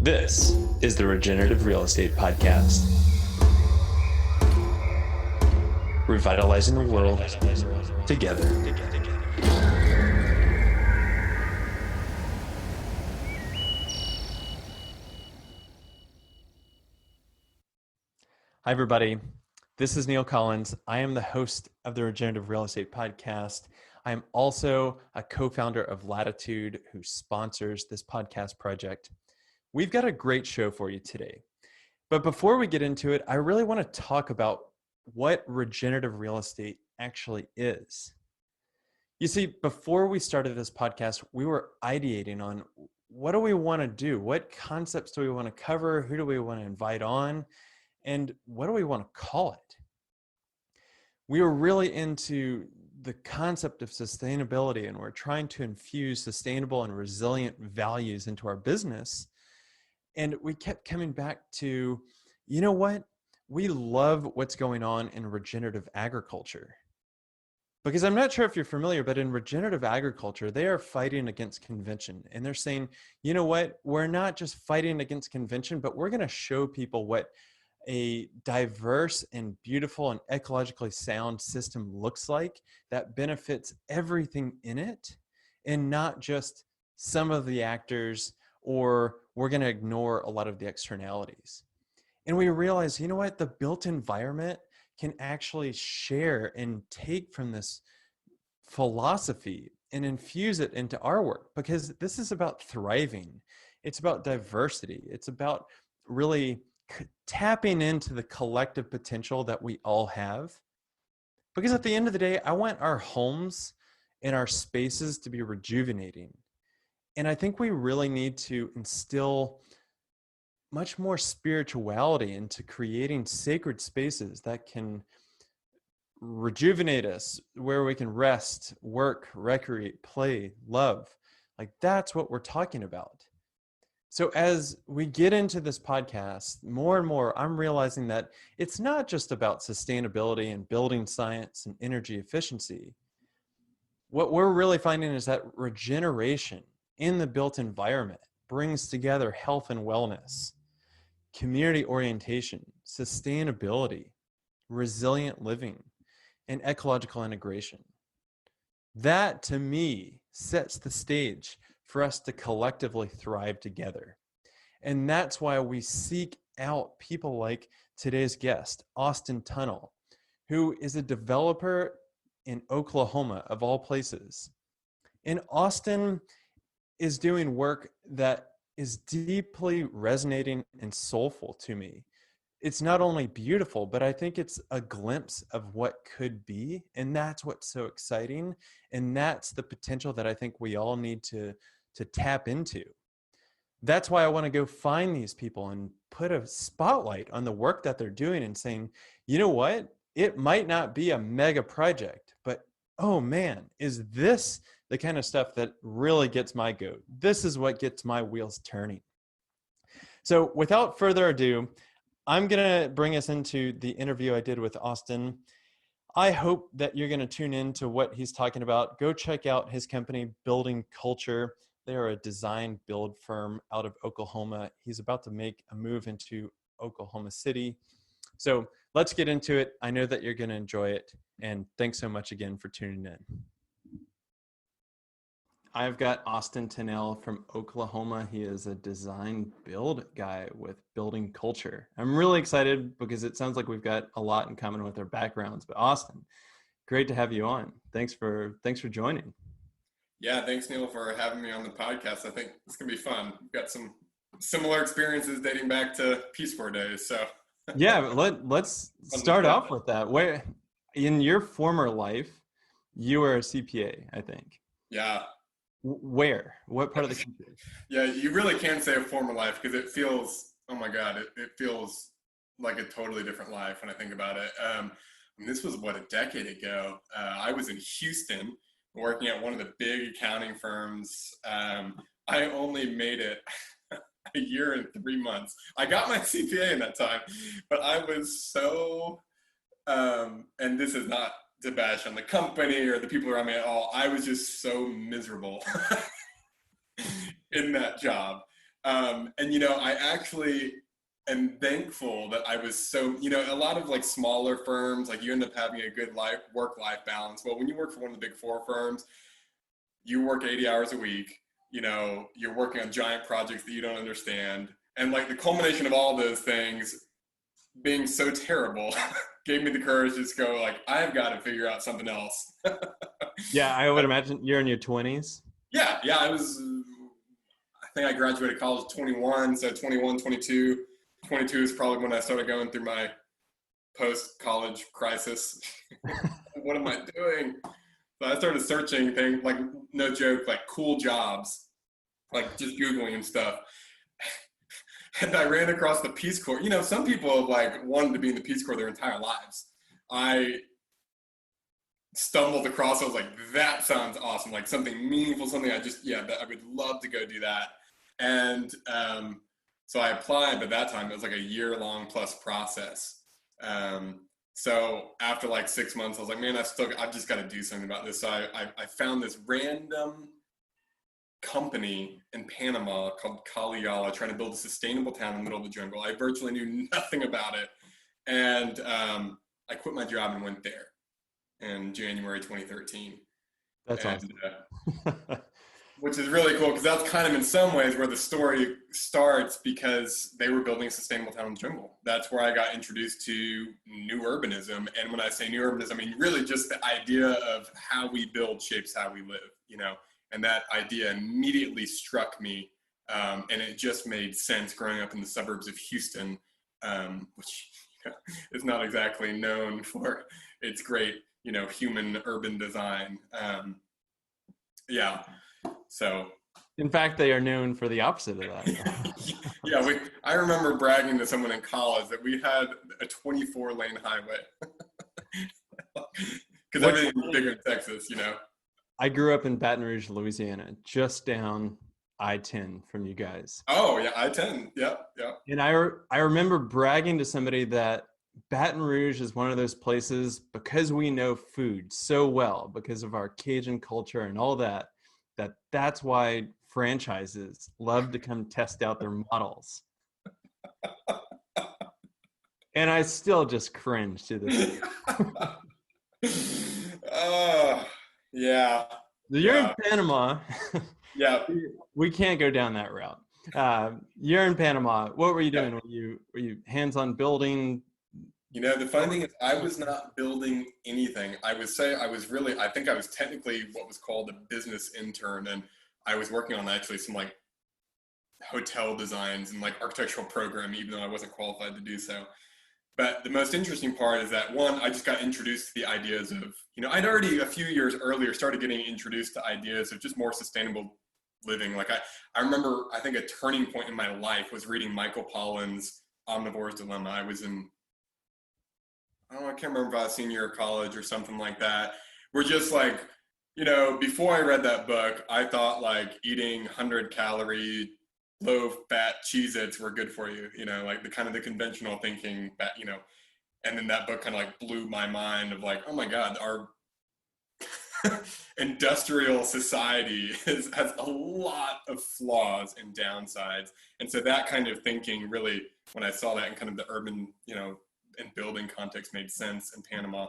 This is the Regenerative Real Estate Podcast. Revitalizing the world together. Hi, everybody. This is Neil Collins. I am the host of the Regenerative Real Estate Podcast. I am also a co-founder of Latitude, who sponsors this podcast project. We've got a great show for you today. But before we get into it, I really want to talk about what regenerative real estate actually is. You see, before we started this podcast, we were ideating on what do we want to do? What concepts do we want to cover? Who do we want to invite on? And what do we want to call it? We were really into the concept of sustainability, and we're trying to infuse sustainable and resilient values into our business. And we kept coming back to, you know what? We love what's going on in regenerative agriculture. Because I'm not sure if you're familiar, but in regenerative agriculture, they are fighting against convention. And they're saying, you know what? We're not just fighting against convention, but we're going to show people what a diverse and beautiful and ecologically sound system looks like that benefits everything in it, and not just some of the actors, or we're going to ignore a lot of the externalities. And we realize, you know what, the built environment can actually share and take from this philosophy and infuse it into our work, because this is about thriving. It's about diversity. It's about really tapping into the collective potential that we all have. Because at the end of the day, I want our homes and our spaces to be rejuvenating. And I think we really need to instill much more spirituality into creating sacred spaces that can rejuvenate us, where we can rest, work, recreate, play, love. Like, that's what we're talking about. So as we get into this podcast, more and more, I'm realizing that it's not just about sustainability and building science and energy efficiency. What we're really finding is that regeneration in the built environment brings together health and wellness, community orientation, sustainability, resilient living, and ecological integration. That, to me, sets the stage for us to collectively thrive together. And that's why we seek out people like today's guest, Austin Tunnell, who is a developer in Oklahoma, of all places. And Austin is doing work that is deeply resonating and soulful to me. It's not only beautiful, but I think it's a glimpse of what could be. And that's what's so exciting. And that's the potential that I think we all need to tap into. That's why I want to go find these people and put a spotlight on the work that they're doing and saying, you know what? It might not be a mega project, but oh man, is this the kind of stuff that really gets my goat? This is what gets my wheels turning. So without further ado, I'm going to bring us into the interview I did with Austin. I hope that you're going to tune in to what he's talking about. Go check out his company, Building Culture. They are a design build firm out of Oklahoma. He's about to make a move into Oklahoma City. So let's get into it. I know that you're going to enjoy it. And thanks so much again for tuning in. I've got Austin Tunnell from Oklahoma. He is a design build guy with Building Culture. I'm really excited because it sounds like we've got a lot in common with our backgrounds. But Austin, great to have you on. Thanks for joining. Yeah, thanks, Neil, for having me on the podcast. I think it's going to be fun. We've got some similar experiences dating back to Peace Corps days. So yeah, let's start off with that. Where in your former life, you were a CPA, I think. Yeah. Where? What part of the country? Yeah, you really can say a former life, because it feels, oh my God, it feels like a totally different life when I think about it. This was, a decade ago. I was in Houston working at one of the big accounting firms. I only made it a year and 3 months. I got my CPA in that time, but I was so, and this is not to bash on the company or the people around me at all, I was just so miserable in that job. And, I actually am thankful that I was so, a lot of like smaller firms, like you end up having a good work-life balance. Well, when you work for one of the big four firms, you work 80 hours a week, you're working on giant projects that you don't understand. And like the culmination of all those things being so terrible gave me the courage to just go like, I've got to figure out something else. Yeah, I would imagine you're in your 20s. Yeah, I think I graduated college 21, so 21, 22. 22 is probably when I started going through my post-college crisis. What am I doing? So I started searching things, like, no joke, like cool jobs, like just Googling and stuff. And I ran across the Peace Corps. Some people have like wanted to be in the Peace Corps their entire lives. I stumbled across, I was like, that sounds awesome. Like something meaningful, something I would love to go do that. And so I applied, but that time it was like a year-long plus process. So after like 6 months, I was like, man, I've just got to do something about this. So I found this random company in Panama called Caliyala, trying to build a sustainable town in the middle of the jungle. I virtually knew nothing about it. And I quit my job and went there in January 2013. That's awesome. Which is really cool, because that's kind of in some ways where the story starts, because they were building a sustainable town in the jungle. That's where I got introduced to new urbanism. And when I say new urbanism, I mean really just the idea of how we build shapes how we live, and that idea immediately struck me. And it just made sense growing up in the suburbs of Houston, which is not exactly known for its great, human urban design. So, in fact, they are known for the opposite of that. I remember bragging to someone in college that we had a 24-lane highway, because everything's bigger in Texas, I grew up in Baton Rouge, Louisiana, just down I-10 from you guys. Oh yeah, I-10, yeah. And I remember bragging to somebody that Baton Rouge is one of those places, because we know food so well, because of our Cajun culture and all that, that's why franchises love to come test out their models. And I still just cringe to this. Yeah. You're in Panama. Yeah. We can't go down that route. You're in Panama. What were you doing? Were you hands-on building? The funny thing is, I was not building anything. I think I was technically what was called a business intern, and I was working on actually some like hotel designs and like architectural programming, even though I wasn't qualified to do so. But the most interesting part is that, one, I just got introduced to the ideas of, I'd already a few years earlier started getting introduced to ideas of just more sustainable living. Like I remember, I think a turning point in my life was reading Michael Pollan's Omnivore's Dilemma. I was in, I can't remember if I was senior year of college or something like that. We're just like, before I read that book, I thought like eating 100-calorie, low-fat Cheez-Its were good for you, like the kind of the conventional thinking that, and then that book kind of like blew my mind of like, oh my God, our industrial society has a lot of flaws and downsides. And so that kind of thinking really, when I saw that in kind of the urban, and building context, made sense in Panama.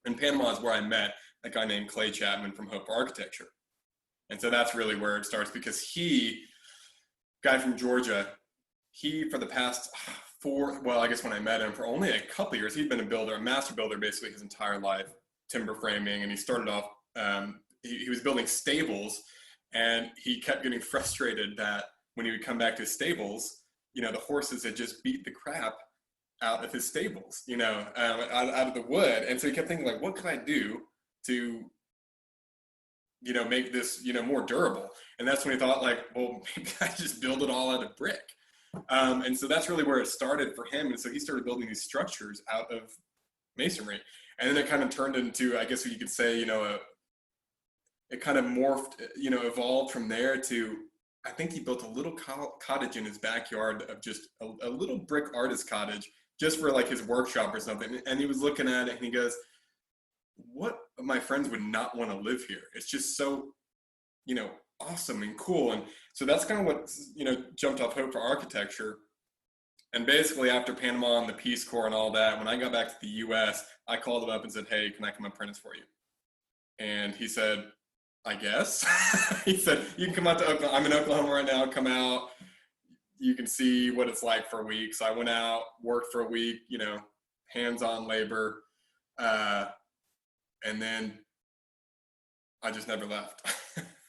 And Panama is where I met a guy named Clay Chapman from Hope for Architecture. And so that's really where it starts, because guy from Georgia, he for the past I guess when I met him, for only a couple of years, he'd been a master builder basically his entire life, timber framing. And he started off, he was building stables, and he kept getting frustrated that when he would come back to his stables, the horses had just beat the crap out of his stables, out of the wood. And so he kept thinking like, what can I do to, make this, more durable? And that's when he thought like, well, maybe I just build it all out of brick. And so that's really where it started for him. And so he started building these structures out of masonry. And then it kind of turned into, I guess you could say, it kind of morphed, evolved from there to, I think he built a little cottage in his backyard of just a little brick artist cottage, just for like his workshop or something. And he was looking at it and he goes, what of my friends would not want to live here? It's just so, awesome and cool. And so that's kind of what, jumped off hope for architecture. And basically after Panama and the Peace Corps and all that, when I got back to the US, I called him up and said, hey, can I come apprentice for you? And he said, I guess. He said, you can come out to Oklahoma. I'm in Oklahoma right now. Come out. You can see what it's like for a week. So I went out, worked for a week, hands-on labor. And then I just never left.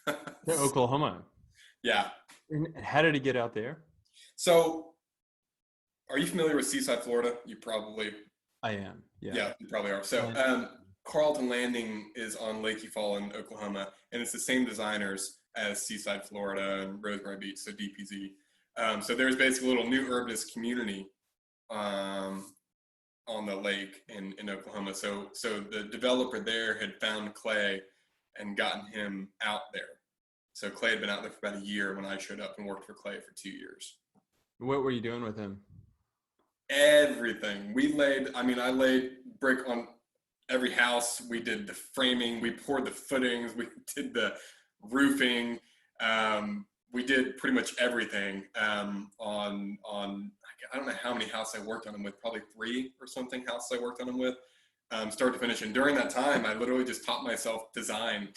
To Oklahoma. Yeah. And how did he get out there? So are you familiar with Seaside, Florida? You probably. I am. Yeah. Yeah, you probably are. So Carlton Landing is on Lake Eufaula in Oklahoma, and it's the same designers as Seaside, Florida and Rosemary Beach, so DPZ. So there's basically a little new urbanist community on the lake in Oklahoma. So the developer there had found Clay and gotten him out there. So Clay had been out there for about a year when I showed up and worked for Clay for 2 years. What were you doing with him? Everything. I laid brick on every house. We did the framing, we poured the footings, we did the roofing. We did pretty much everything on I don't know how many houses I worked on them with, probably 3 or something houses I worked on them with, start to finish. And during that time, I literally just taught myself design.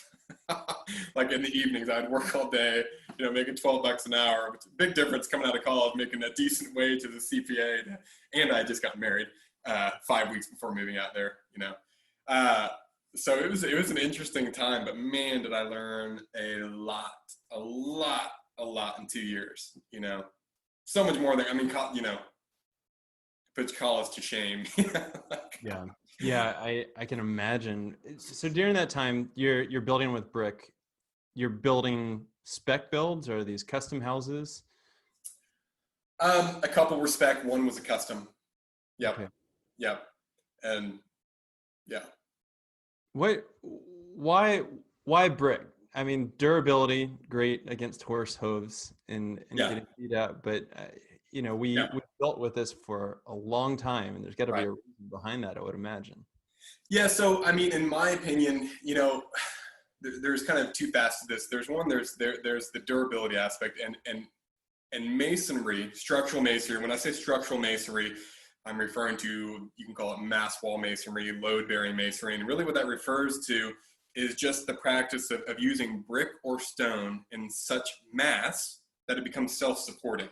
Like in the evenings, I'd work all day, making $12 an hour. It's a big difference coming out of college, making a decent wage as a CPA. And I just got married 5 weeks before moving out there, So it was an interesting time, but man, did I learn a lot in 2 years, so much more than, puts college to shame. Yeah. Yeah, I can imagine. So during that time, you're building with brick. You're building spec builds, or are these custom houses? A couple were spec. One was a custom. Yep. Okay. Yep. And yeah. Why brick? I mean, durability, great against horse hooves and getting beat up, but we built with this for a long time, and there's got to be a reason behind that, I would imagine. Yeah. So, in my opinion, there's kind of 2 facets to this. There's the durability aspect and masonry, structural masonry. When I say structural masonry, I'm referring to, you can call it mass wall masonry, load bearing masonry. And really what that refers to is just the practice of using brick or stone in such mass that it becomes self-supporting.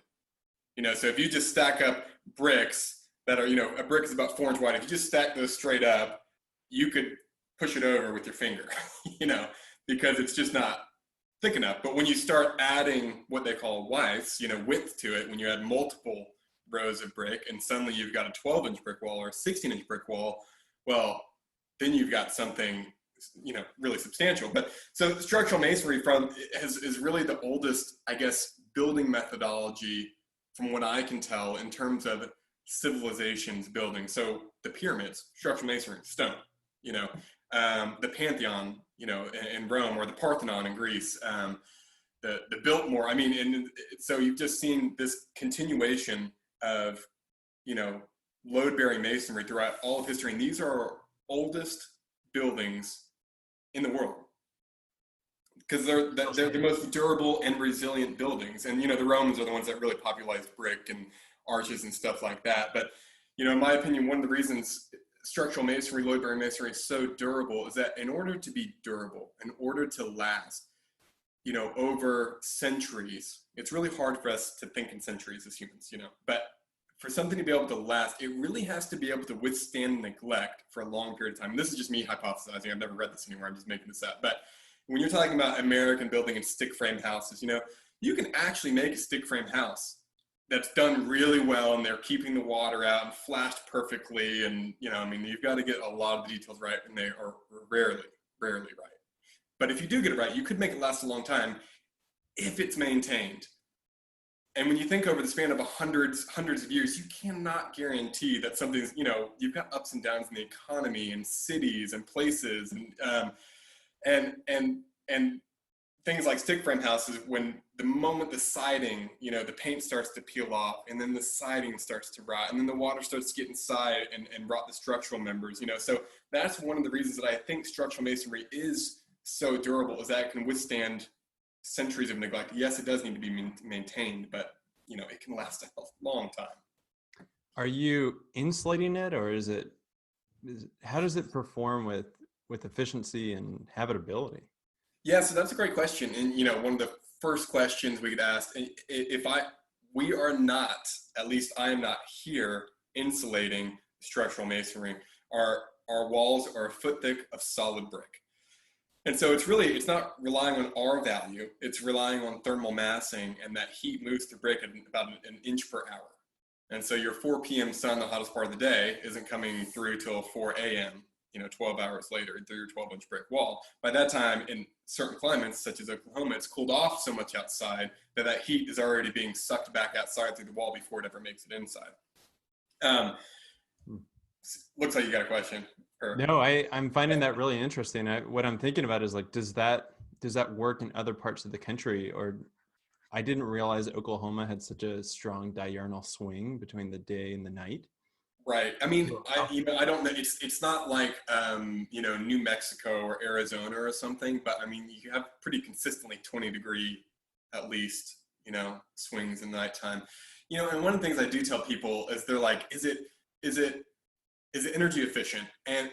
So if you just stack up bricks that are, a brick is about 4 inches wide. If you just stack those straight up, you could push it over with your finger, because it's just not thick enough. But when you start adding what they call widths, width to it, when you add multiple rows of brick and suddenly you've got a 12-inch brick wall or a 16-inch brick wall, well, then you've got something, really substantial. But so structural masonry is really the oldest, I guess, building methodology from what I can tell in terms of civilizations building. So the pyramids, structural masonry, stone, the Pantheon, in Rome, or the Parthenon in Greece, the Biltmore. And so you've just seen this continuation of, load-bearing masonry throughout all of history. And these are our oldest buildings in the world, because they're the most durable and resilient buildings. And, the Romans are the ones that really popularized brick and arches and stuff like that. But, in my opinion, one of the reasons structural masonry, load-bearing masonry is so durable is that in order to be durable, in order to last, over centuries, it's really hard for us to think in centuries as humans, but for something to be able to last, it really has to be able to withstand neglect for a long period of time. And this is just me hypothesizing. I've never read this anywhere. I'm just making this up. But when you're talking about American building and stick frame houses, you can actually make a stick frame house that's done really well, and they're keeping the water out and flashed perfectly. And, you've got to get a lot of the details right, and they are rarely right. But if you do get it right, you could make it last a long time if it's maintained. And when you think over the span of hundreds of years, you cannot guarantee that something's, you've got ups and downs in the economy and cities and places and things like stick frame houses, when the moment the siding, the paint starts to peel off, and then the siding starts to rot, and then the water starts to get inside and rot the structural members, So that's one of the reasons that I think structural masonry is so durable, is that it can withstand centuries of neglect. Yes, it does need to be maintained, but it can last a long time. Are you insulating it, or how does it perform with efficiency and habitability? Yeah, so that's a great question. And one of the first questions we could ask, we are not, at least I am not here insulating structural masonry. Our walls are a foot thick of solid brick. And so it's not relying on R value, it's relying on thermal massing, and that heat moves through brick at about an inch per hour. And so your 4 p.m. sun, the hottest part of the day, isn't coming through till 4 a.m., 12 hours later through your 12-inch brick wall. By that time, in certain climates, such as Oklahoma, it's cooled off so much outside that heat is already being sucked back outside through the wall before it ever makes it inside. Looks like you got a question. No, I'm finding that really interesting. What I'm thinking about is like, does that work in other parts of the country? Or I didn't realize Oklahoma had such a strong diurnal swing between the day and the night. Right. I mean, I don't know. It's not like, New Mexico or Arizona or something, but I mean, you have pretty consistently 20-degree, at least, swings in the nighttime. And one of the things I do tell people is they're like, is it energy efficient? And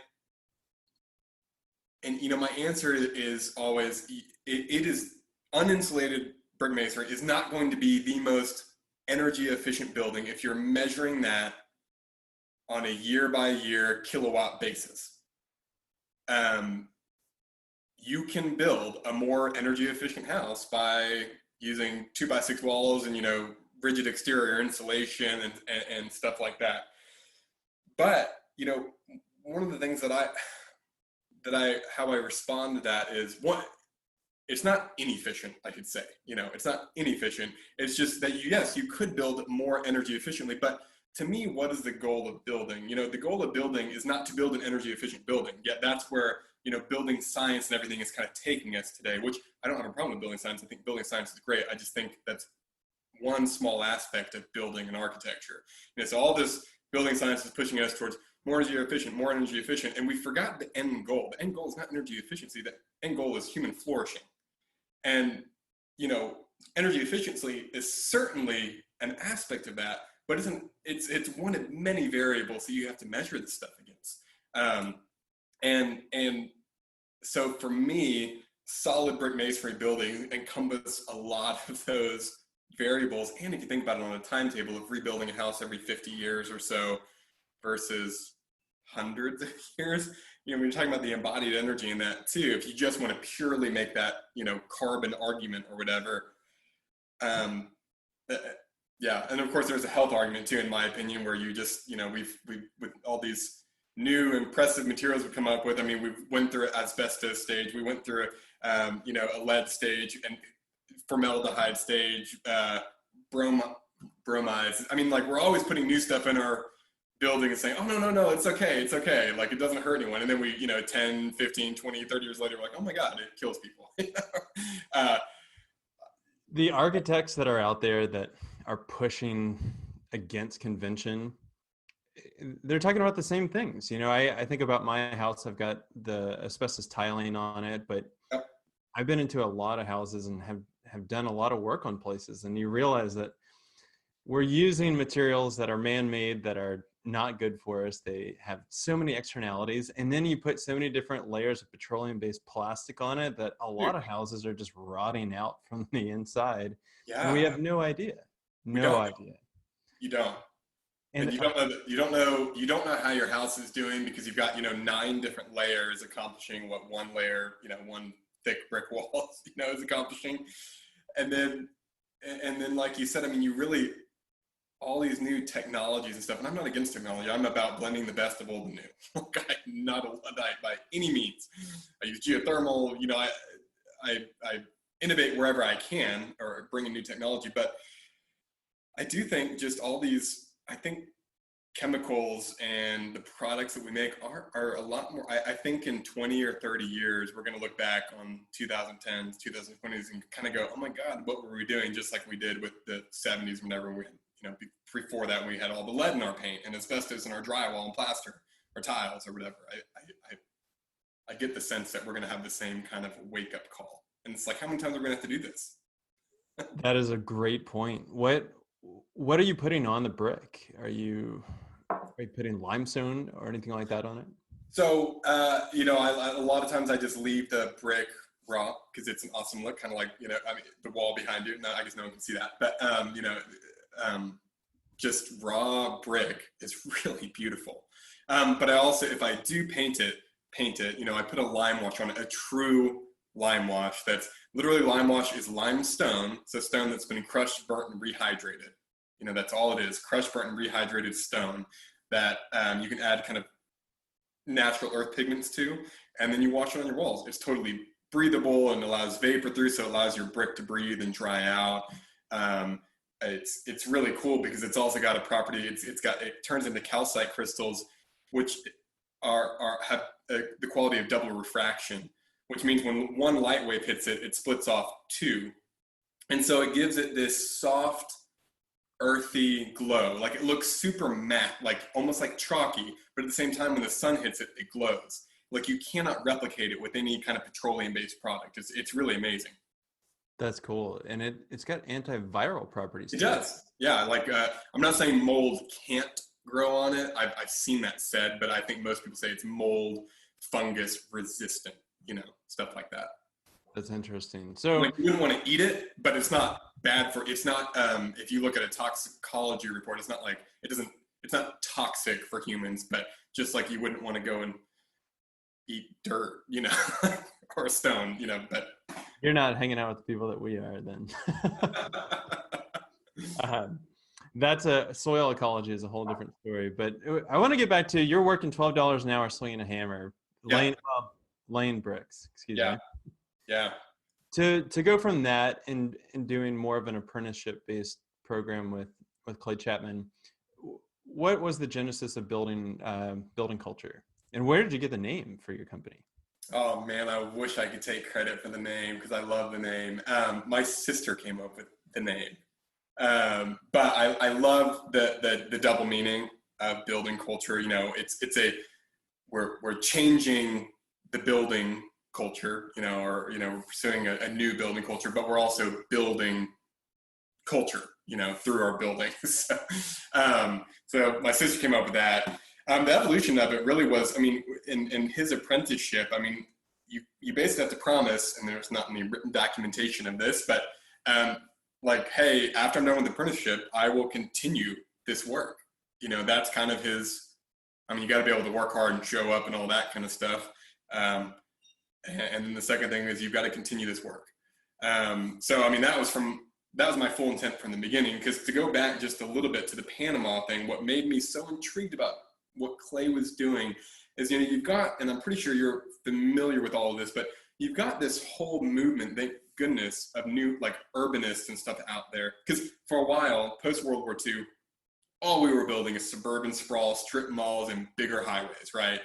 my answer is always, it is uninsulated brick masonry is not going to be the most energy efficient building if you're measuring that on a year by year kilowatt basis. You can build a more energy efficient house by using 2x6 walls and, rigid exterior insulation and stuff like that. But, one of the things how I respond to that is, one, it's not inefficient, I could say. It's not inefficient. It's just that you could build more energy efficiently. But to me, what is the goal of building? The goal of building is not to build an energy efficient building. Yet that's where, building science and everything is kind of taking us today, which I don't have a problem with building science. I think building science is great. I just think that's one small aspect of building and architecture. So all this building science is pushing us towards more energy efficient, and we forgot the end goal. The end goal is not energy efficiency. The end goal is human flourishing. And, energy efficiency is certainly an aspect of that, but it's one of many variables that you have to measure this stuff against. And so for me, solid brick masonry building encompass a lot of those variables. And if you think about it on a timetable of rebuilding a house every 50 years or so versus hundreds of years, when you're talking about the embodied energy in that too, if you just want to purely make that, carbon argument or whatever, yeah. And of course there's a health argument too, in my opinion, where you just, we've with all these new impressive materials we come up with. I mean, we went through an asbestos stage, we went through a lead stage and formaldehyde stage, bromides. I mean, like, we're always putting new stuff in our building and saying, oh, no, it's okay. Like, it doesn't hurt anyone. And then we, 10, 15, 20, 30 years later, we're like, oh my God, it kills people. The architects that are out there that are pushing against convention, they're talking about the same things. I think about my house, I've got the asbestos tiling on it, but Yep. I've been into a lot of houses and have done a lot of work on places. And you realize that we're using materials that are man-made that are not good for us. They have so many externalities. And then you put so many different layers of petroleum-based plastic on it that a lot of houses are just rotting out from the inside. Yeah. And we have no idea. No idea. You don't. And you don't know how your house is doing because you've got, 9 different layers accomplishing what one layer, one thick brick wall, is accomplishing. And then, like you said, I mean, you really, all these new technologies and stuff, and I'm not against technology. I'm about blending the best of old and new. I'm not a Luddite by any means. I use geothermal, I innovate wherever I can or bring in new technology. But I do think just all these, I think chemicals and the products that we make are a lot more, I think in 20 or 30 years, we're going to look back on 2010s, 2020s and kind of go, oh my God, what were we doing? Just like we did with the 70s, whenever we, before that, we had all the lead in our paint and asbestos in our drywall and plaster or tiles or whatever. I get the sense that we're going to have the same kind of wake up call. And it's like, how many times are we gonna have to do this? That is a great point. What are you putting on the brick? Are you putting limestone or anything like that on it? So, a lot of times I just leave the brick raw because it's an awesome look, kind of like, I mean, the wall behind you. No, I guess no one can see that, but, just raw brick is really beautiful. But I also, if I do paint it, I put a lime wash on it, a true lime wash. That's literally, lime wash is limestone. So stone that's been crushed, burnt, and rehydrated. That's all it is, crushed, burnt, and rehydrated stone that you can add kind of natural earth pigments to, and then you wash it on your walls. It's totally breathable and allows vapor through, so it allows your brick to breathe and dry out. It's really cool because it's also got a property. It turns into calcite crystals, which have the quality of double refraction, which means when one light wave hits it, it splits off two, and so it gives it this soft, earthy glow. Like, it looks super matte, like almost like chalky, but at the same time, when the sun hits it, it glows. Like, you cannot replicate it with any kind of petroleum-based product. It's really amazing. That's cool. And it's got antiviral properties. It does. Yeah. Like, I'm not saying mold can't grow on it. I've seen that said, but I think most people say it's mold, fungus resistant, stuff like that. That's interesting. So, like, you wouldn't want to eat it, but it's not bad it's not, if you look at a toxicology report, it's not toxic for humans, but just like you wouldn't want to go and eat dirt, or a stone, but. You're not hanging out with the people that we are then. That's soil ecology is a whole different story, but I want to get back to, you're working $12 an hour swinging a hammer, laying bricks, excuse me. Yeah. To go from that and doing more of an apprenticeship based program with Clay Chapman, what was the genesis of building culture, and where did you get the name for your company? Oh man, I wish I could take credit for the name because I love the name. My sister came up with the name, but I love the double meaning of building culture. We're changing the building culture, or pursuing a new building culture, but we're also building culture, through our buildings. So my sister came up with that. The evolution of it really was, in his apprenticeship, you basically have to promise, and there's not any written documentation of this, but like, hey, after I'm done with the apprenticeship, I will continue this work. That's kind of his, you got to be able to work hard and show up and all that kind of stuff. And then the second thing is you've got to continue this work. So, that was my full intent from the beginning, because to go back just a little bit to the Panama thing, what made me so intrigued about what Clay was doing is, you've got, and I'm pretty sure you're familiar with all of this, but you've got this whole movement, thank goodness, of new, like, urbanists and stuff out there. Because for a while, post-World War II, all we were building is suburban sprawl, strip malls, and bigger highways, right?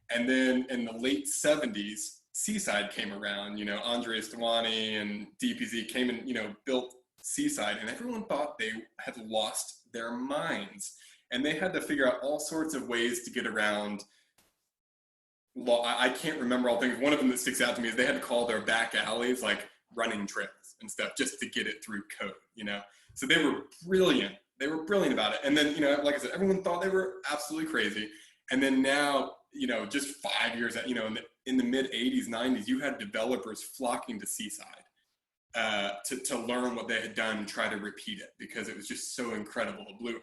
And then in the late 70s, Seaside came around, Andre Estewani and DPZ came and, built Seaside, and everyone thought they had lost their minds. And they had to figure out all sorts of ways to get around law. I can't remember all things. One of them that sticks out to me is they had to call their back alleys like running trails and stuff just to get it through code, So they were brilliant. They were brilliant about it. And then, like I said, everyone thought they were absolutely crazy. And then now, just 5 years, in the mid 80s, 90s, you had developers flocking to Seaside to learn what they had done and try to repeat it because it was just so incredible. It blew,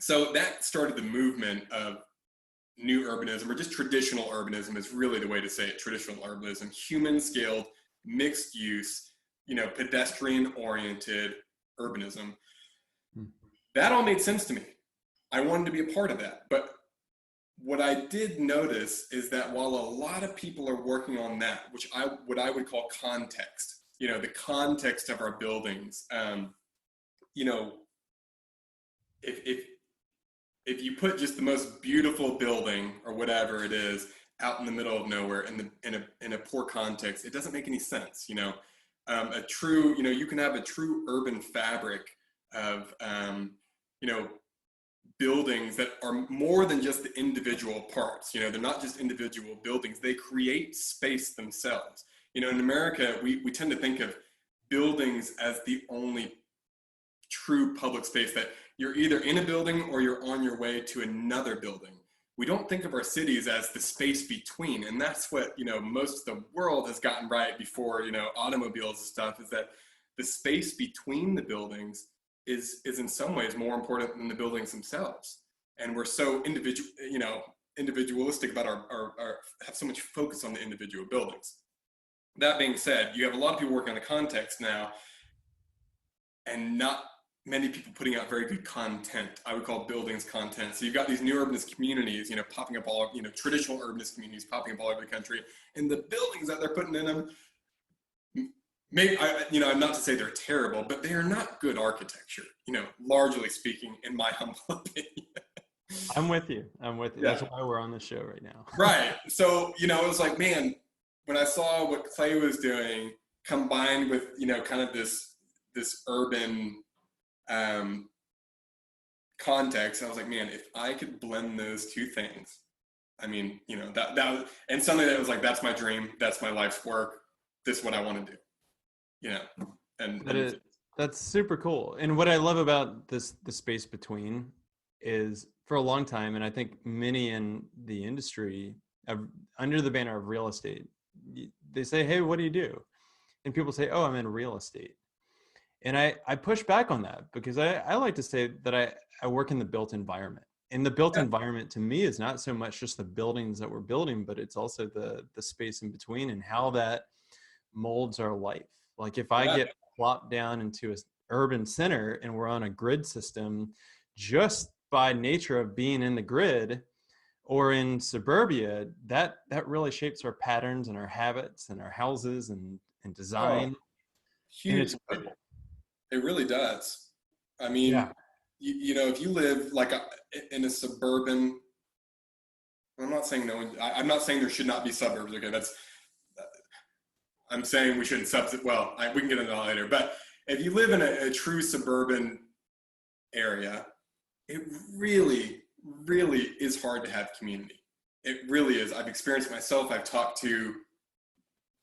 so that started the movement of new urbanism, or just traditional urbanism is really the way to say it. Traditional urbanism, human scaled, mixed use, pedestrian oriented urbanism. That all made sense to me. I wanted to be a part of that. But what I did notice is that while a lot of people are working on that, what I would call context, the context of our buildings, if you put just the most beautiful building or whatever it is out in the middle of nowhere in a poor context, it doesn't make any sense. A true, you can have a true urban fabric of, buildings that are more than just the individual parts. They're not just individual buildings. They create space themselves. In America, we tend to think of buildings as the only true public space, that you're either in a building or you're on your way to another building. We don't think of our cities as the space between. And that's what, most of the world has gotten right before, automobiles and stuff, is that the space between the buildings is in some ways more important than the buildings themselves. And we're so individualistic about our have so much focus on the individual buildings. That being said, you have a lot of people working on the context now, and not many people putting out very good content. I would call buildings content. So you've got these new urbanist communities, popping up all, traditional urbanist communities popping up all over the country, and the buildings that they're putting in them, maybe, not to say they're terrible, but they are not good architecture, largely speaking, in my humble opinion. I'm with you. Yeah. That's why we're on the show right now. Right. So, it was like, man, when I saw what Clay was doing combined with, kind of this urban context, I was like, man, if I could blend those two things, I mean, that was, and something that was like, that's my dream, that's my life's work, this is what I want to do, and that's super cool. And what I love about the space between is, for a long time, and I think many in the industry, under the banner of real estate, they say, hey, what do you do? And people say, oh, I'm in real estate. And I push back on that, because I like to say that I work in the built environment. And the built environment to me is not so much just the buildings that we're building, but it's also the space in between and how that molds our life. Like if I get plopped down into an urban center and we're on a grid system, just by nature of being in the grid, or in suburbia, that really shapes our patterns and our habits and our houses and design. Huge. It really does. I mean, if you live like in a suburban, I'm not saying I'm not saying there should not be suburbs. Okay, I'm saying we shouldn't well, we can get into that later. But if you live in a true suburban area, it really, really is hard to have community. It really is. I've experienced it myself. I've talked to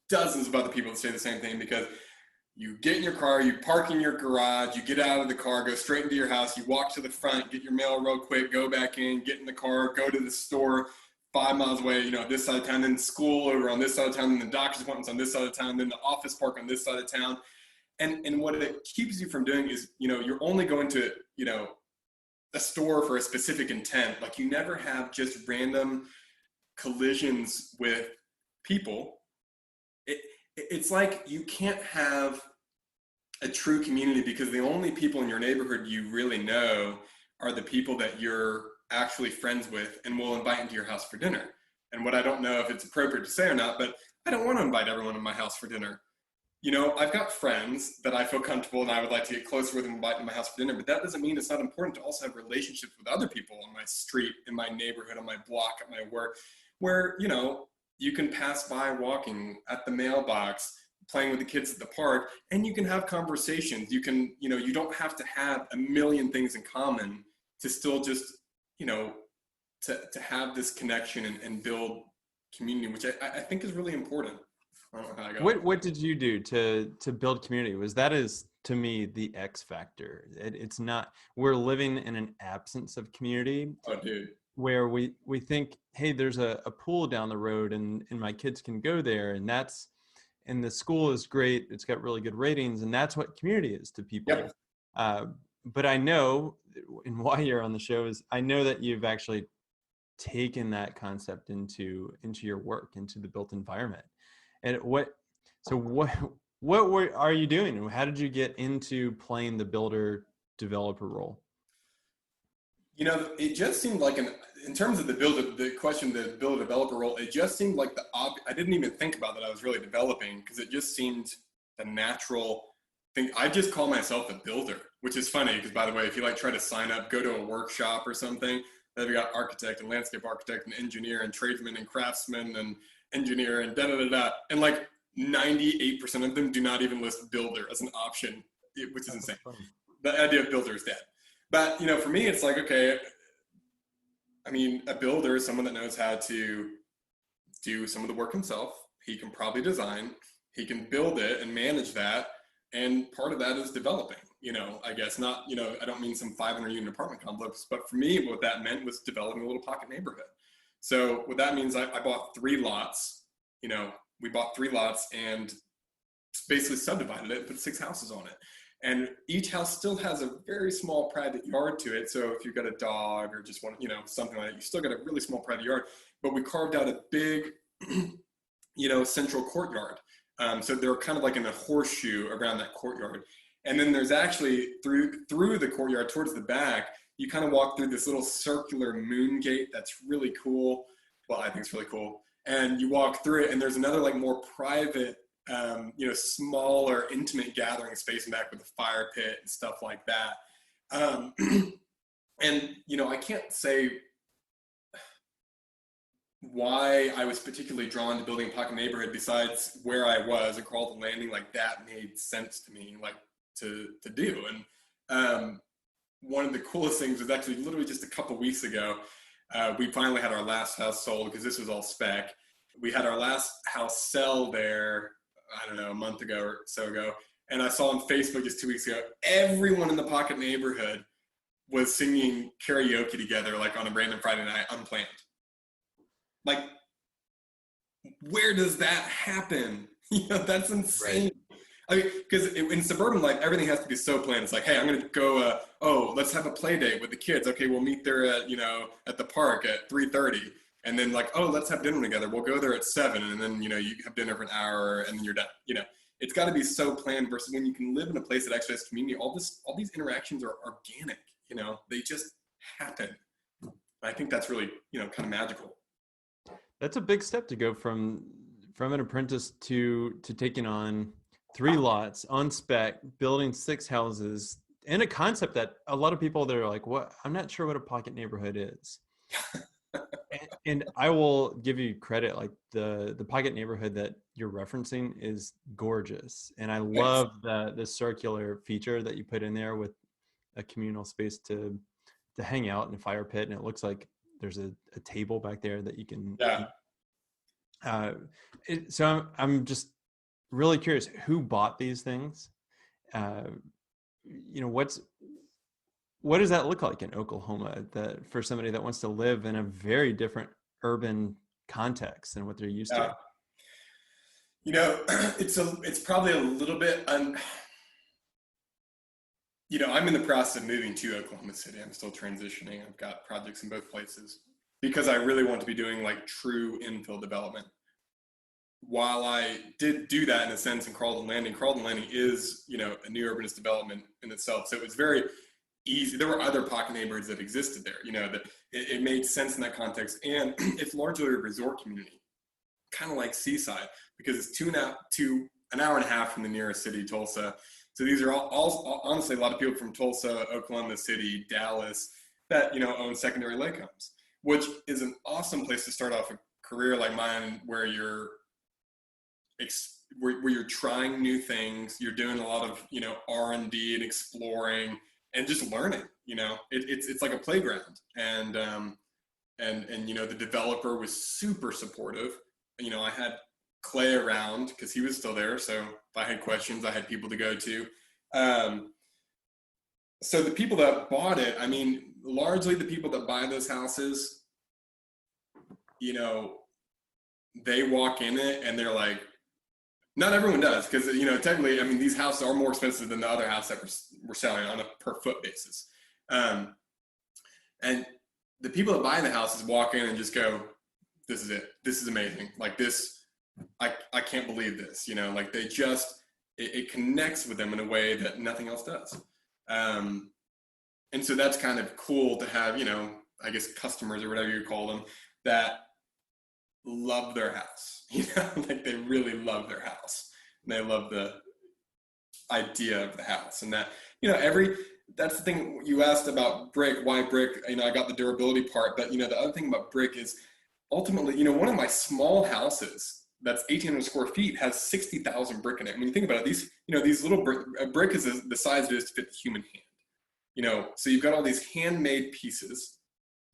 dozens of other people that say the same thing, because you get in your car, you park in your garage, you get out of the car, go straight into your house, you walk to the front, get your mail real quick, go back in, get in the car, go to the store 5 miles away, this side of town, then school over on this side of town, then the doctor's appointments on this side of town, then the office park on this side of town. And what it keeps you from doing is, you're only going to, a store for a specific intent. Like, you never have just random collisions with people. It's like you can't have a true community, because the only people in your neighborhood you really know are the people that you're actually friends with and will invite into your house for dinner. And what I don't know if it's appropriate to say or not, but I don't want to invite everyone to my house for dinner. I've got friends that I feel comfortable and I would like to get closer with and invite to my house for dinner, but that doesn't mean it's not important to also have relationships with other people on my street, in my neighborhood, on my block, at my work, where, you can pass by walking, at the mailbox, playing with the kids at the park, and you can have conversations. You can, you don't have to have a million things in common to still just, to have this connection and build community, which I think is really important. I don't know how I got what did you do to build community? That is, to me, the X factor. It's not, we're living in an absence of community. Oh, dude. Where we think, hey, there's a pool down the road and my kids can go there, and the school is great, it's got really good ratings, and that's what community is to people. Yep. But I know, and why you're on the show is, I know that you've actually taken that concept into your work, into the built environment. And what are you doing, and how did you get into playing the builder developer role? It just seemed like in terms of the builder developer role, it just seemed like I didn't even think about that I was really developing, because it just seemed the natural thing. I just call myself a builder, which is funny, because, by the way, if you try to sign up, go to a workshop or something, they've got architect and landscape architect and engineer and tradesman and craftsman and engineer and da-da-da-da. And 98% of them do not even list builder as an option, which is insane. The idea of builder is dead. But, for me, it's like, okay, I mean, a builder is someone that knows how to do some of the work himself. He can probably design. he can build it and manage that. And part of that is developing, I guess not, I don't mean some 500 unit apartment complex, but for me, what that meant was developing a little pocket neighborhood. So what that means, I bought 3 lots, we bought 3 lots and basically subdivided it, put 6 houses on it. And each house still has a very small private yard to it. So if you've got a dog or just want, something like that, you still got a really small private yard, but we carved out a big, central courtyard. So they're kind of like in a horseshoe around that courtyard. And then there's actually through the courtyard towards the back, you kind of walk through this little circular moon gate. That's really cool. Well, I think it's really cool. And you walk through it and there's another like more private, smaller, intimate gathering space in back with a fire pit and stuff like that. And, I can't say why I was particularly drawn to building a pocket neighborhood besides where I was at Carlton Landing. Like that made sense to me, like to do. And one of the coolest things was actually literally just a couple weeks ago, we finally had our last house sold because this was all spec. We had our last house sell there, I don't know, a month ago or so ago. And I saw on Facebook just 2 weeks ago, everyone in the pocket neighborhood was singing karaoke together, like on a random Friday night, unplanned. Like, where does that happen? That's insane. Right. I mean, because in suburban life, everything has to be so planned. It's like, hey, I'm going to go, let's have a play date with the kids. Okay, we'll meet there at the park at 3:30. And then like, let's have dinner together. We'll go there at 7. And then, you have dinner for an hour and then you're done. It's got to be so planned versus when you can live in a place that actually has community. All these interactions are organic, they just happen. I think that's really, kind of magical. That's a big step to go from an apprentice to taking on 3 lots on spec, building 6 houses, and a concept that a lot of people, they're like, what? I'm not sure what a pocket neighborhood is. and I will give you credit, like the pocket neighborhood that you're referencing is gorgeous. And I love the circular feature that you put in there with a communal space to hang out in a fire pit. And it looks like there's a table back there that you can eat. So I'm really curious, who bought these things? What does that look like in Oklahoma for somebody that wants to live in a very different urban context than what they're used to? It's probably a little bit I'm in the process of moving to Oklahoma City. I'm still transitioning. I've got projects in both places because I really want to be doing like true infill development. While I did do that in a sense in Carlton Landing is, a new urbanist development in itself. So it was very easy. There were other pocket neighborhoods that existed there, that it made sense in that context. And it's largely a resort community, kind of like Seaside, because it's 2 an hour and a half from the nearest city, Tulsa. So these are all honestly, a lot of people from Tulsa, Oklahoma City, Dallas, that, own secondary lake homes, which is an awesome place to start off a career like mine, where you're trying new things, you're doing a lot of, R&D and exploring and just learning, it's like a playground. And the developer was super supportive. I had Clay around because he was still there. So if I had questions, I had people to go to. So the people that bought it, largely the people that buy those houses, they walk in it and they're like, not everyone does, because, technically, these houses are more expensive than the other house that we're selling on a per foot basis. And the people that buy the houses walk in and just go, this is it. This is amazing. Like this, I can't believe this, like they just, it connects with them in a way that nothing else does. And so that's kind of cool to have, I guess customers or whatever you call them, that love their house, like they really love their house and they love the idea of the house. And that, that's the thing you asked about brick, why brick, I got the durability part, but the other thing about brick is ultimately, one of my small houses that's 1,800 square feet has 60,000 brick in it. When you think about it, these little brick is the size it is to fit the human hand, so you've got all these handmade pieces,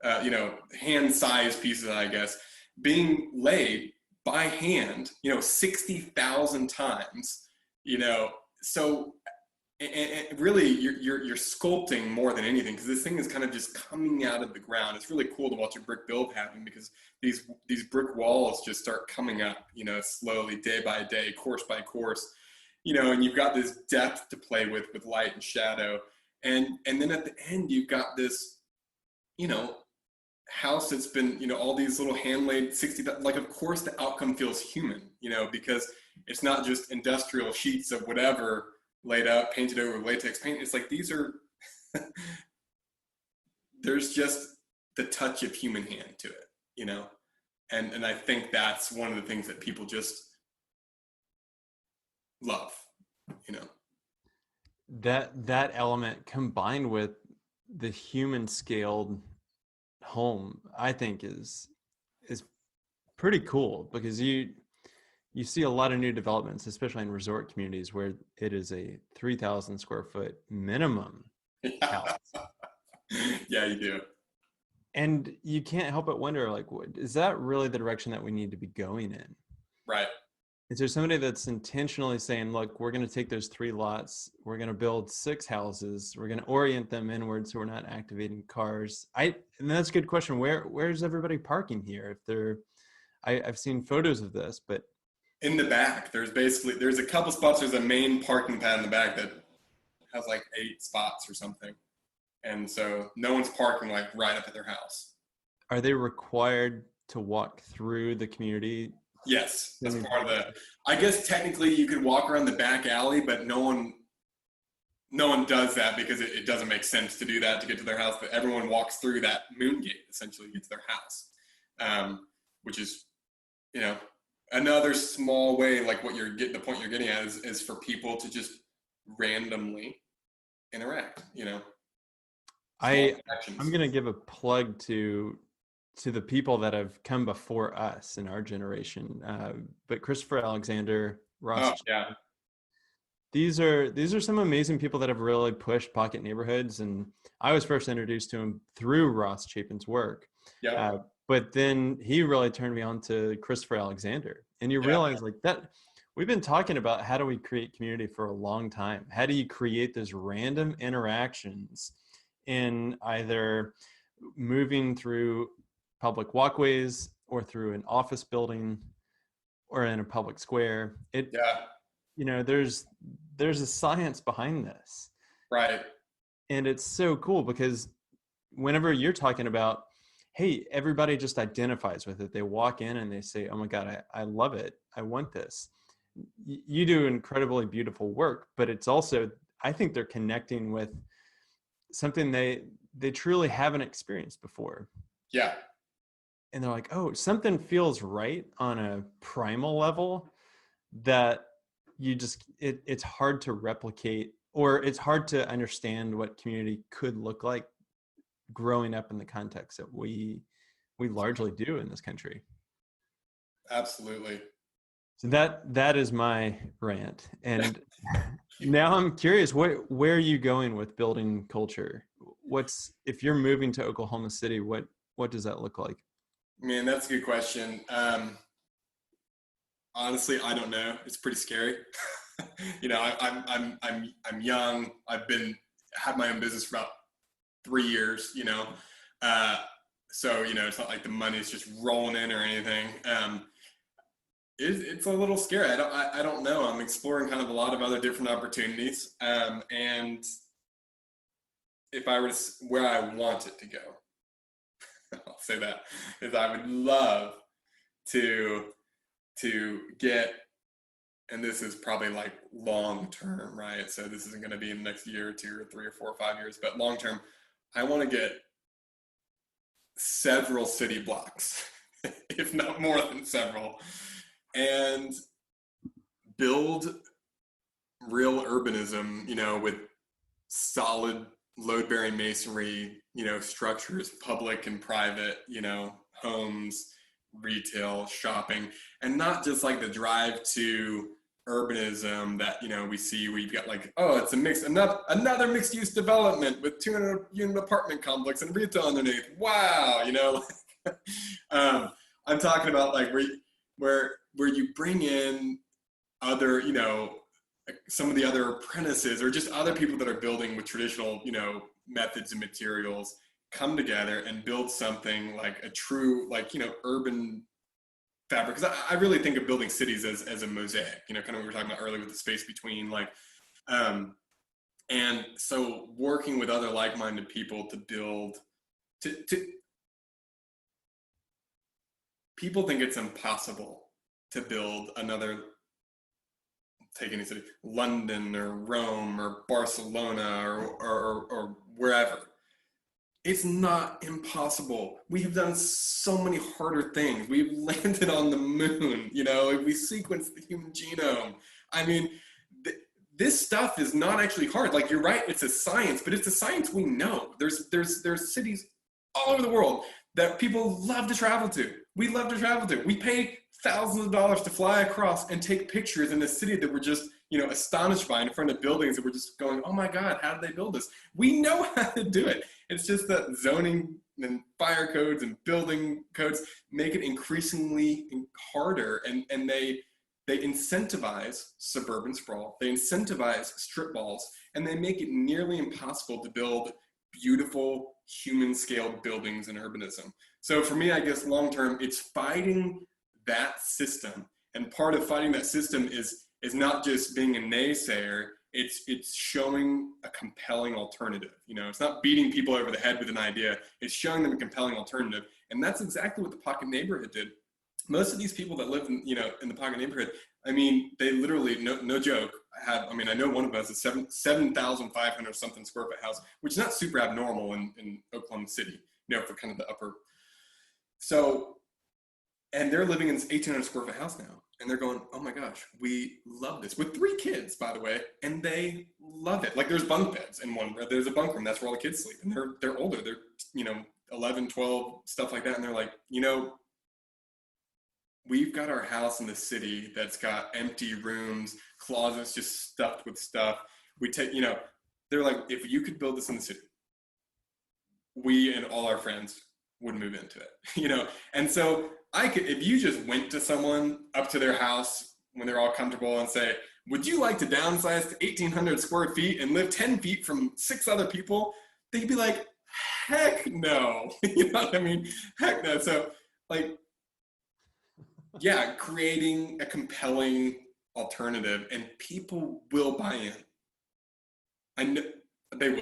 hand-sized pieces, I guess, being laid by hand, 60,000 times, so, and really you're sculpting more than anything, because this thing is kind of just coming out of the ground. It's really cool to watch a brick build happen, because these brick walls just start coming up, slowly, day by day, course by course, and you've got this depth to play with light and shadow. And then at the end, you've got this, house that's been, all these little hand-laid 60, like, of course the outcome feels human, because it's not just industrial sheets of whatever laid up, painted over with latex paint. It's like, these are, there's just the touch of human hand to it, and I think that's one of the things that people just love, That element combined with the human scaled home, I think is pretty cool, because you see a lot of new developments, especially in resort communities, where it is a 3,000 square foot minimum house. Yeah, you do. And you can't help but wonder, like, is that really the direction that we need to be going in? Right. Is there somebody that's intentionally saying, look, we're going to take those 3 lots, we're going to build 6 houses, we're going to orient them inward so we're not activating cars? And that's a good question. Where's everybody parking here? I've seen photos of this, but in the back, there's a couple spots. There's a main parking pad in the back that has like 8 spots or something. And so no one's parking like right up at their house. Are they required to walk through the community? Yes, that's part of the, I guess technically you could walk around the back alley, but no one does that, because it doesn't make sense to do that to get to their house. But everyone walks through that moon gate essentially to get to their house, which is, another small way, like the point you're getting at is for people to just randomly interact, I'm going to give a plug to the people that have come before us in our generation, but Christopher Alexander, Ross. Oh, yeah. These are some amazing people that have really pushed pocket neighborhoods, and I was first introduced to him through Ross Chapin's work. Yeah. But then he really turned me on to Christopher Alexander, and you realize like that we've been talking about how do we create community for a long time. How do you create those random interactions in either moving through public walkways or through an office building or in a public square? There's a science behind this. Right. And it's so cool, because whenever you're talking about, hey, everybody just identifies with it. They walk in and they say, oh my God, I love it. I want this. You do incredibly beautiful work, but it's also, I think they're connecting with something they truly haven't experienced before. Yeah. And they're like, oh, something feels right on a primal level that it's hard to replicate, or it's hard to understand what community could look like growing up in the context that we largely do in this country. Absolutely. So that is my rant. And now I'm curious, where are you going with building culture? If you're moving to Oklahoma City, what does that look like? Man, that's a good question. Honestly, I don't know. It's pretty scary. I'm young. I've had my own business for about 3 years, so, it's not like the money's just rolling in or anything. It's a little scary. I don't know. I'm exploring kind of a lot of other different opportunities. And if I were to, where I want it to go, I'll say that, is I would love to get, and this is probably like long term, right? So this isn't going to be in the next year or 2 or 3 or 4 or 5 years, but long term, I want to get several city blocks, if not more than several, and build real urbanism, with solid load-bearing masonry, structures, public and private, homes, retail, shopping, and not just like the drive to urbanism that, we see where you've got like, oh, it's another mixed use development with 200 unit apartment complex and retail underneath. Wow. I'm talking about like where where you bring in other, you know, some of the other apprentices or just other people that are building with traditional, you know, methods and materials, come together and build something like a true, like, you know, urban fabric. Because I really think of building cities as a mosaic, you know, kind of what we were talking about earlier with the space between, like, and so working with other like-minded people to build, to people think it's impossible to build another, take any city, London or Rome or Barcelona or wherever. It's not impossible. We have done so many harder things. We've landed on the moon, you know, we sequenced the human genome. I mean, this stuff is not actually hard. Like, you're right, it's a science, but it's a science we know. There's cities all over the world that people love to travel to. We love to travel to. We pay thousands of dollars to fly across and take pictures in a city that we're just, you know, astonished by, in front of buildings that we're just going, oh my God, how did they build this? We know how to do it. It's just that zoning and fire codes and building codes make it increasingly harder, and they incentivize suburban sprawl, they incentivize strip malls, and they make it nearly impossible to build beautiful human-scale buildings in urbanism. So for me, I guess long-term, it's fighting that system. And part of fighting that system is not just being a naysayer, it's showing a compelling alternative. You know, it's not beating people over the head with an idea, it's showing them a compelling alternative. And that's exactly what the Pocket Neighborhood did. Most of these people that live in, you know, in the Pocket Neighborhood, I mean, they literally, no joke, have, I mean, I know one of us is 7,500 something square foot house, which is not super abnormal in Oklahoma City, you know, for kind of the upper. So, and they're living in this 1,800 square foot house now. And they're going, oh my gosh, we love this. With 3 kids, by the way, and they love it. Like, there's bunk beds in one, there's a bunk room, that's where all the kids sleep. And they're older, they're, you know, 11, 12, stuff like that. And they're like, you know, we've got our house in the city that's got empty rooms, closets just stuffed with stuff. We take, you know, they're like, if you could build this in the city, we and all our friends would move into it, you know? And so I could, if you just went to someone up to their house when they're all comfortable and say, would you like to downsize to 1,800 square feet and live 10 feet from 6 other people? They'd be like, heck no. You know what I mean? Heck no. So, like, yeah, creating a compelling alternative, and people will buy in. I know they will.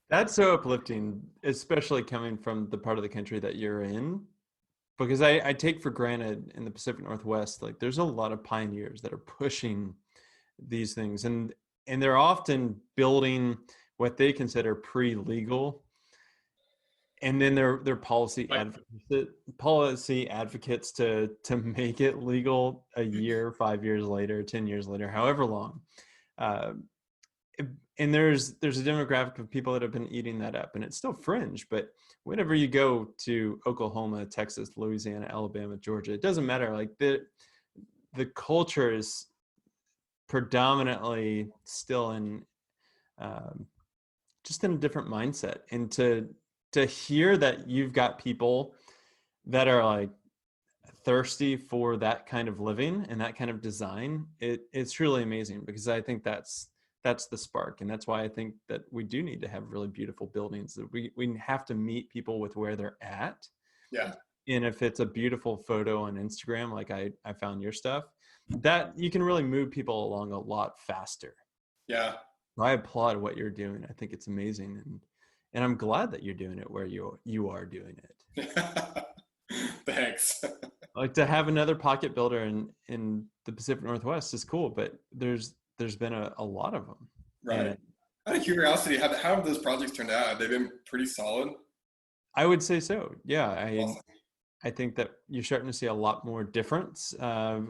That's so uplifting, especially coming from the part of the country that you're in, because I take for granted in the Pacific Northwest, like, there's a lot of pioneers that are pushing these things, and they're often building what they consider pre-legal, and then they're policy advocates to make it legal a year, 5 years later, 10 years later, however long. And there's a demographic of people that have been eating that up, and it's still fringe. But whenever you go to Oklahoma, Texas, Louisiana, Alabama, Georgia, it doesn't matter. Like, the culture is predominantly still in just in a different mindset. And to hear that you've got people that are like thirsty for that kind of living and that kind of design, it's truly amazing, because I think that's the spark. And that's why I think that we do need to have really beautiful buildings, that we have to meet people with where they're at. Yeah. And if it's a beautiful photo on Instagram, like I found your stuff, that you can really move people along a lot faster. Yeah. I applaud what you're doing. I think it's amazing. And I'm glad that you're doing it where you are doing it. Thanks. Like, to have another pocket builder in the Pacific Northwest is cool, but there's been a lot of them. Right. And out of curiosity, how have those projects turned out? Have they been pretty solid? I would say so. Yeah. Awesome. I think that you're starting to see a lot more difference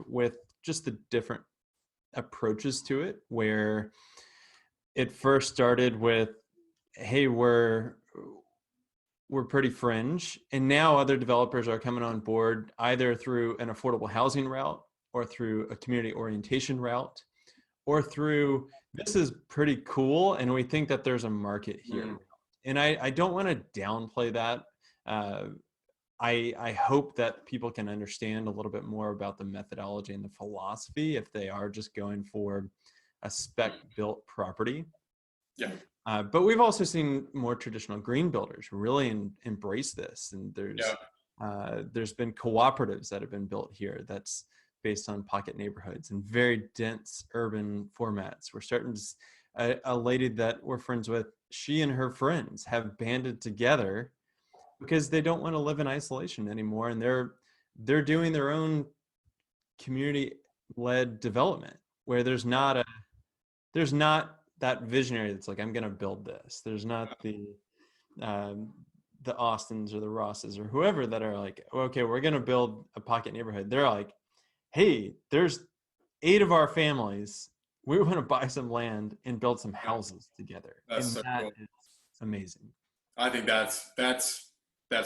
with just the different approaches to it, where it first started with, hey, we're pretty fringe. And now other developers are coming on board either through an affordable housing route, or through a community orientation route, or through, this is pretty cool, and we think that there's a market here. And I don't want to downplay that. I hope that people can understand a little bit more about the methodology and the philosophy if they are just going for a spec built property. Yeah. But we've also seen more traditional green builders really embrace this. And there's been cooperatives that have been built here that's based on pocket neighborhoods and very dense urban formats. We're starting to, a lady that we're friends with, she and her friends have banded together because they don't want to live in isolation anymore. And they're doing their own community-led development where there's not that visionary that's like, I'm going to build this. There's not the Austins or the Rosses or whoever that are like, okay, we're going to build a pocket neighborhood. They're like, hey, there's 8 of our families. We want to buy some land and build some houses together. That's and so that cool. is amazing. I think that's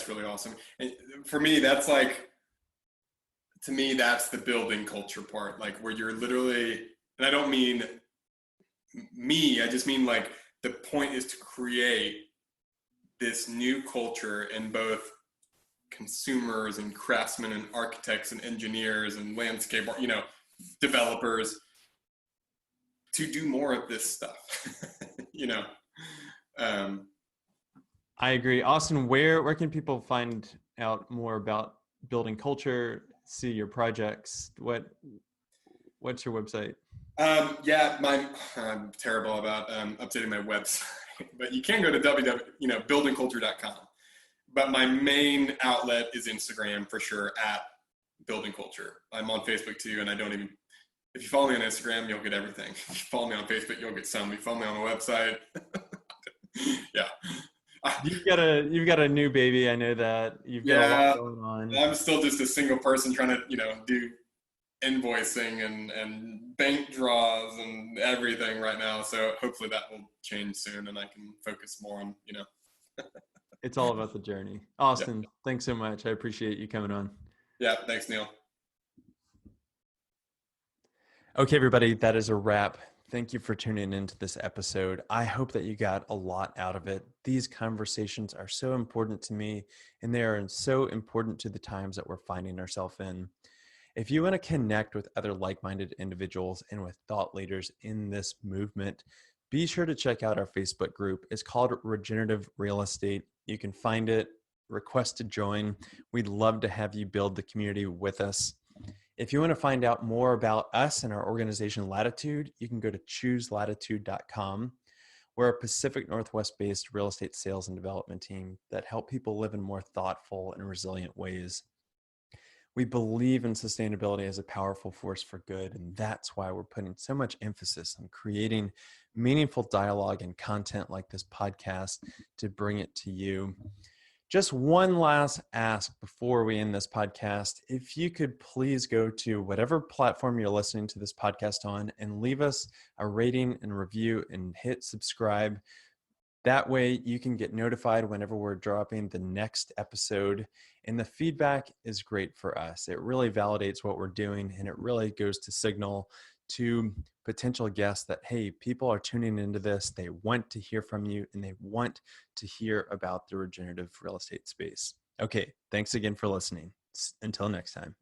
really awesome. And for me, that's like, to me, that's the building culture part, like where you're literally, and I don't mean me, I just mean like the point is to create this new culture in both consumers and craftsmen and architects and engineers and landscape, developers to do more of this stuff. I agree. Austin, where can people find out more about building culture, see your projects? What's your website? I'm terrible about updating my website, but you can go to buildingculture.com. But my main outlet is Instagram for sure, at Building Culture. I'm on Facebook too, and if you follow me on Instagram, you'll get everything. If you follow me on Facebook, you'll get some. If you follow me on the website, yeah. You've got a new baby. I know that you've got a lot going on. I'm still just a single person trying to, do invoicing and bank draws and everything right now. So hopefully that will change soon and I can focus more on, It's all about the journey. Austin, Thanks so much. I appreciate you coming on. Yeah. Thanks, Neil. Okay, everybody, that is a wrap. Thank you for tuning into this episode. I hope that you got a lot out of it. These conversations are so important to me, and they are so important to the times that we're finding ourselves in. If you want to connect with other like-minded individuals and with thought leaders in this movement, be sure to check out our Facebook group. It's called Regenerative Real Estate. You can find it, request to join. We'd love to have you build the community with us. If you want to find out more about us and our organization Latitude, you can go to chooselatitude.com. We're a Pacific Northwest-based real estate sales and development team that help people live in more thoughtful and resilient ways. We believe in sustainability as a powerful force for good, and that's why we're putting so much emphasis on creating meaningful dialogue and content like this podcast to bring it to you. Just one last ask before we end this podcast. If you could please go to whatever platform you're listening to this podcast on and leave us a rating and review and hit subscribe. That way you can get notified whenever we're dropping the next episode. And the feedback is great for us. It really validates what we're doing, and it really goes to signal to potential guests that, hey, people are tuning into this. They want to hear from you, and they want to hear about the regenerative real estate space. Okay, thanks again for listening. Until next time.